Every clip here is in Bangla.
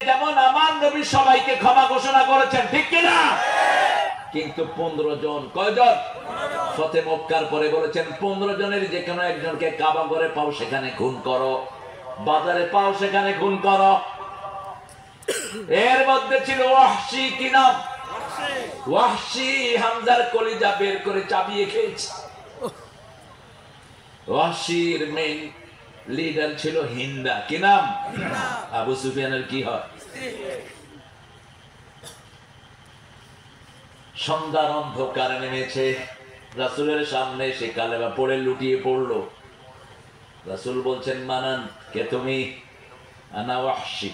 যেমন আমার নবী সবাইকে ক্ষমা ঘোষণা করেছেন, ঠিক কিনা? কিন্তু 15 জন, কয়জন? ফতে মক্কার পরে বলেছেন 15 জনের যে কোনো একজনকে কাবা ঘরে পাও সেখানে খুন করো, বাজারে পাও সেখানে খুন করো। এর মধ্যে ছিল ওয়াহশী। কি নাম? ওয়াহশী। হামজার কলিজা বের করে চাবিয়ে খেয়েছে। ওয়াহশীর মেইন লিডার ছিল হিন্দা। কি নাম? আবু সুফিয়ানের কি হয়? সন্ধ্যার অন্ধকার নেমেছে, রাসূলের সামনে সে কালেমা পড়ে লুটিয়ে পড়লো। রাসূল বলছেন, মানান, কে তুমি? আনা ওয়াহশী,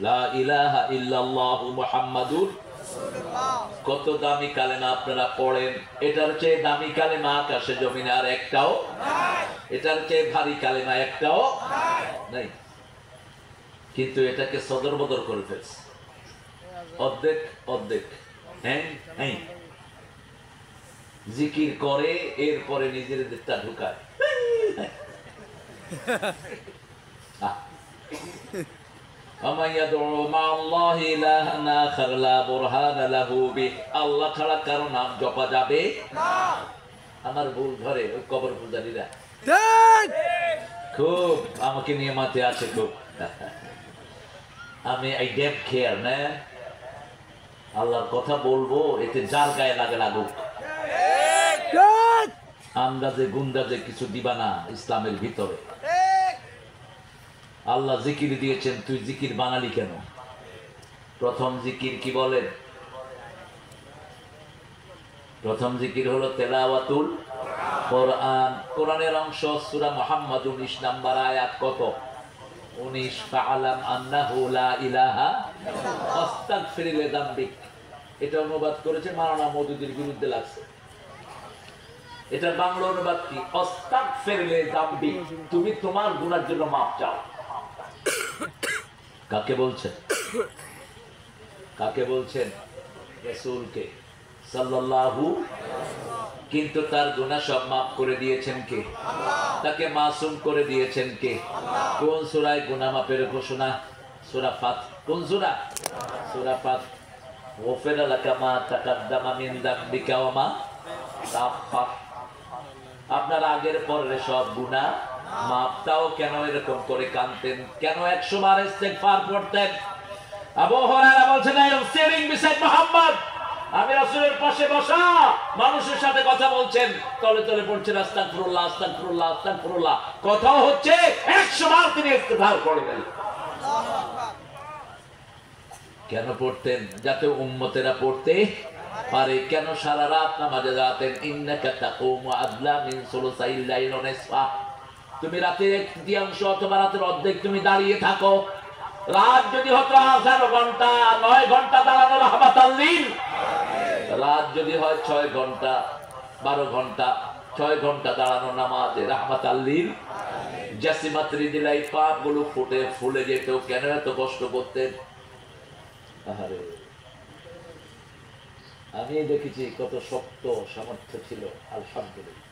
লা ইলাহা ইল্লাল্লাহু মুহাম্মাদুর রাসূলুল্লাহ। কত দামি কালেমা আপনারা পড়েন, এটার চেয়ে দামি কালেমা আকাশে জমিনে আর একটাও নাই, এটার চেয়ে ভারী কালেমা একটাও নাই। কিন্তু এটাকে সদর বদর করে ফেলছে, অর্ধেক অর্ধেক। হ্যাঁ হ্যাঁ, জিকির করে এরপরে নিজের দিকটা ঢুকায়। আল্লাহ ছাড়া কারো নাম জপা যাবে না। আমার ভুল ধরে ওই কবর পূজারীরা খুব আমাকে নিয়ে মাঠে আছে খুব। আমি আই ডেন্ট কেয়ার না, আল্লাহর কথা বলবো, এতে যার গায়ে লাগে লাগুক। আন্দাজে গুন্দাজে কিছু দিবা না ইসলামের ভিতরে। আল্লাহ জিকির দিয়েছেন, তুই জিকির বানালি কেন? প্রথম জিকির কি বলেন? প্রথম জিকির হলো তেলাওয়াতুল কোরআন। কোরআনের অংশ সূরা মুহাম্মদ 19 নাম্বার আয়াত। কত? 19। ফাআলাম আন্নাহু লা ইলাহা আস্তাগফির লিযামবিক। এটা অনুবাদ করেছে মাওলানা মওদুদির বিরুদ্ধে লাগছে। এটা বাংলা অনুবাদ কি? আস্তাগফির লিযামবিক, তুমি তোমার গুনাহের জন্য মাফ চাও। কাকে বলছেন? কাকে বলছেন? রাসূলকে সাল্লাল্লাহু। কিন্তু তার গুনাহ সব মাফ করে দিয়েছেন কে? তাকে মাসুম করে দিয়েছেন কে? কোন সূরায় গুনাহ মাফের ঘোষণা? সূরা ফাত। কোন সূরা? সূরা ফাত। ওয়াফিরা লাকা মা তাকাদ্দামা মিন যামবিকা ওয়া মা তাআখার। আপনার আগের পরের সব গুনাহ মাফ। তাও কেন এরকম করে কাঁদতেন? কেন 100 বার ইস্তেগফার পড়তেন? আবু হুরায়রা বলছেন, I am sitting beside Muhammad, আমি রাসূলের পাশে বসা, মানুষের সাথে কথা বলছেন, তলে তলে পড়ছেন আস্তাগফিরুল্লাহ আস্তাগফিরুল্লাহ আস্তাগফিরুল্লাহ। কথা হচ্ছে 100 বার তিনি ইস্তেগফার করবেন। আল্লাহু আকবার। কেন পড়তেন? যাতে উম্মতেরা পড়তে পারে। কেন সারা রাত নামাজে দাঁড়াতেন? ইন্নাকা তাকুমু আদলা মিন সুলুসাইল লাইল ওয়া নিসফা। তুমি রাতের 1/3 অথবা রাতের অর্ধেক তুমি দাঁড়িয়ে থাকো। রাত যদি হতো 11 ঘন্টা, 9 ঘন্টা দাঁড়ানো রাহমাতাল লিল। রাত যদি হয় 6 ঘন্টা, 12 ঘন্টা, 6 ঘন্টা দাঁড়ানো নামাজে রাহমাতাল লিল। জাসিমাত রিদিলাই পাগুলো ফুলে যেত। কেন এত কষ্ট করতেন? আহারে, আমি দেখেছি কত শক্ত সামর্থ্য ছিল। আলহামদুলিল্লাহ।